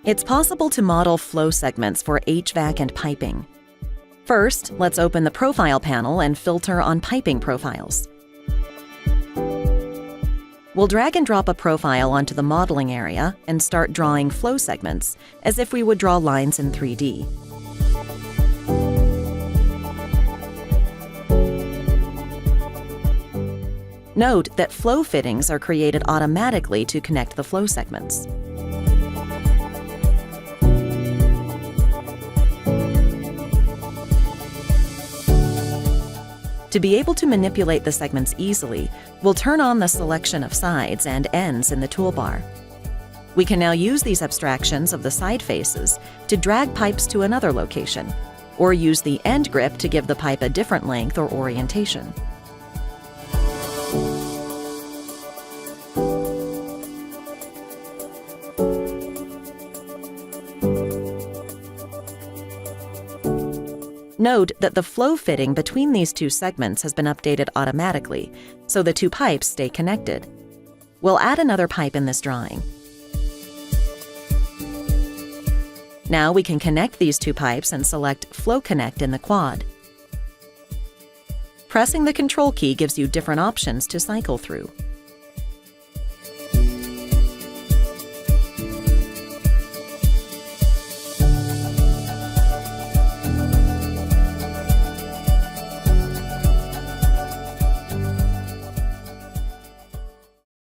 It's possible to model flow segments for HVAC and piping. First, let's open the Profile panel and filter on Piping Profiles. We'll drag and drop a profile onto the modeling area and start drawing flow segments, as if we would draw lines in 3D. Note that flow fittings are created automatically to connect the flow segments. To be able to manipulate the segments easily, we'll turn on the selection of sides and ends in the toolbar. We can now use these abstractions of the side faces to drag pipes to another location, or use the end grip to give the pipe a different length or orientation. Note that the flow fitting between these two segments has been updated automatically, so the two pipes stay connected. We'll add another pipe in this drawing. Now we can connect these two pipes and select Flow Connect in the quad. Pressing the Control key gives you different options to cycle through.